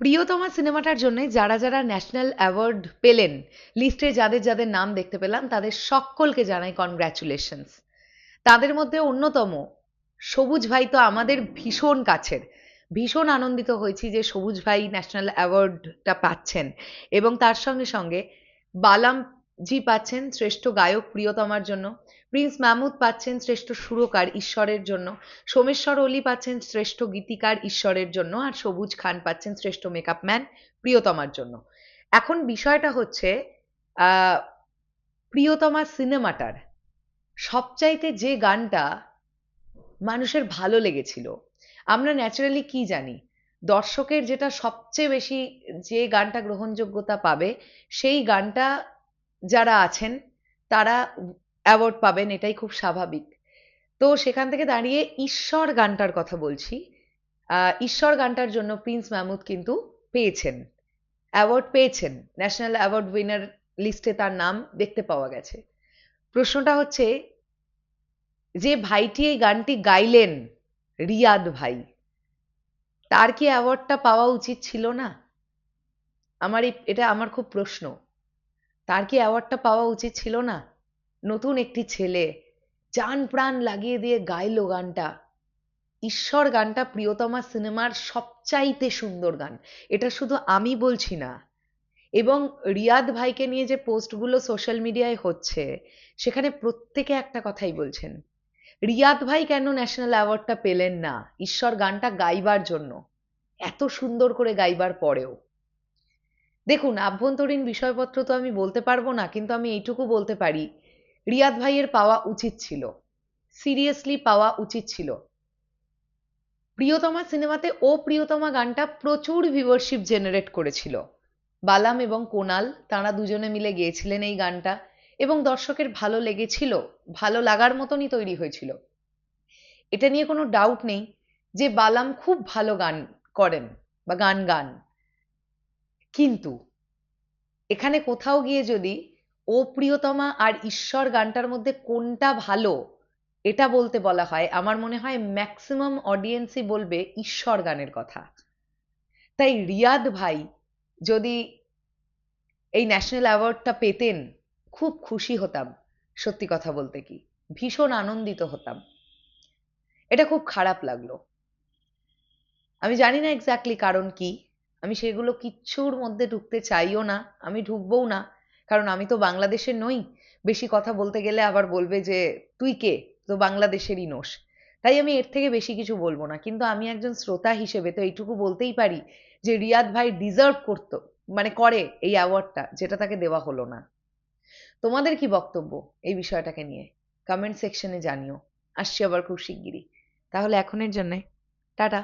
প্রিয়তমা সিনেমাটার জন্য যারা যারা ন্যাশনাল অ্যাওয়ার্ড পেলেন, লিস্টে যাদের যাদের নাম দেখতে পেলাম তাদের সকলকে জানাই কনগ্রাচুলেশনস। তাদের মধ্যে অন্যতম সবুজ ভাই তো আমাদের ভীষণ কাছের। ভীষণ আনন্দিত হয়েছি যে সবুজ ভাই ন্যাশনাল অ্যাওয়ার্ডটা পাচ্ছেন, এবং তার সঙ্গে সঙ্গে বালাম জি পাচ্ছেন শ্রেষ্ঠ গায়ক প্রিয়তমার জন্য, প্রিন্স মাহমুদ পাচ্ছেন শ্রেষ্ঠ সুরকার ঈশ্বরের জন্য, সোমেশ্বর অলি পাচ্ছেন শ্রেষ্ঠ গীতিকার ঈশ্বরের জন্য, আর সবুজ খান পাচ্ছেন শ্রেষ্ঠ মেকআপ ম্যান প্রিয়তমার জন্য। এখন বিষয়টা হচ্ছে আহ প্রিয়তমা সিনেমাটার সবচাইতে যে গানটা মানুষের ভালো লেগেছিল, আমরা ন্যাচারালি কি জানি, দর্শকের যেটা সবচেয়ে বেশি, যে গানটা গ্রহণযোগ্যতা পাবে সেই গানটা যারা আছেন তারা অ্যাওয়ার্ড পাবেন, এটাই খুব স্বাভাবিক। তো সেখান থেকে দাঁড়িয়ে ঈশ্বর গানটার কথা বলছি। ঈশ্বর গানটার জন্য প্রিন্স মাহমুদ কিন্তু পেয়েছেন, অ্যাওয়ার্ড পেয়েছেন, ন্যাশনাল অ্যাওয়ার্ড উইনার লিস্টে তার নাম দেখতে পাওয়া গেছে। প্রশ্নটা হচ্ছে, যে ভাইটি এই গানটি গাইলেন, রিয়াদ ভাই, তার কি অ্যাওয়ার্ডটা পাওয়া উচিত ছিল না? এটা আমার খুব প্রশ্ন। তার কি অ্যাওয়ার্ডটা পাওয়া উচিত ছিল না? নতুন একটি ছেলে জান প্রাণ লাগিয়ে দিয়ে গাইলো গানটা। ঈশ্বর গানটা প্রিয়তমা সিনেমার সবচাইতে সুন্দর গান, এটা শুধু আমি বলছি না। এবং রিয়াদ ভাইকে নিয়ে যে পোস্টগুলো সোশ্যাল মিডিয়ায় হচ্ছে, সেখানে প্রত্যেকে একটা কথাই বলছেন, রিয়াদ ভাই কেন ন্যাশনাল অ্যাওয়ার্ডটা পেলেন না ঈশ্বর গানটা গাইবার জন্য, এত সুন্দর করে গাইবার পরেও। দেখুন, আভ্যন্তরীণ বিষয়পত্র তো আমি বলতে পারবো না, কিন্তু আমি এইটুকু বলতে পারি, রিয়াদ ভাইয়ের পাওয়া উচিত ছিল, সিরিয়াসলি পাওয়া উচিত ছিল। প্রিয়তমা সিনেমাতে ও প্রিয়তমা গানটা প্রচুর ভিউয়ারশিপ জেনারেট করেছিল। বালাম এবং কোনাল তাঁরা দুজনে মিলে গেয়েছিলেন এই গানটা, এবং দর্শকের ভালো লেগেছিল, ভালো লাগার মতনই তৈরি হয়েছিল। এটা নিয়ে কোনো ডাউট নেই যে বালাম খুব ভালো গান করেন বা গান গান। কিন্তু এখানে কোথাও গিয়ে যদি ও প্রিয়তমা আর ঈশ্বর গানটার মধ্যে কোনটা ভালো এটা বলতে বলা হয়, আমার মনে হয় ম্যাক্সিমাম অডিয়েন্সই বলবে ঈশ্বর গানের কথা। তাই রিয়াদ ভাই যদি এই ন্যাশনাল অ্যাওয়ার্ডটা পেতেন, খুব খুশি হতাম। সত্যি কথা বলতে কি, ভীষণ আনন্দিত হতাম। এটা খুব খারাপ লাগলো। আমি জানি না এক্স্যাক্টলি কারণ কি, আমি সেগুলো কিচ্ছুর মধ্যে ঢুকতে চাইও না, আমি ঢুকবও না। কারণ আমি তো বাংলাদেশের নই, বেশি কথা বলতে গেলে আবার বলবে যে তুই কে, তো বাংলাদেশেরই নোস। তাই আমি এর থেকে বেশি কিছু বলবো না, কিন্তু আমি একজন শ্রোতা হিসেবে তো এইটুকু বলতেই পারি যে রিয়াদ ভাই ডিজার্ভ করতো, মানে করে এই অ্যাওয়ার্ডটা, যেটা তাকে দেওয়া হলো না। তোমাদের কি বক্তব্য এই বিষয়টাকে নিয়ে কমেন্ট সেকশনে জানিও। আসছি আবার খুব শিগগিরই। তাহলে এখনের জন্যে টাটা।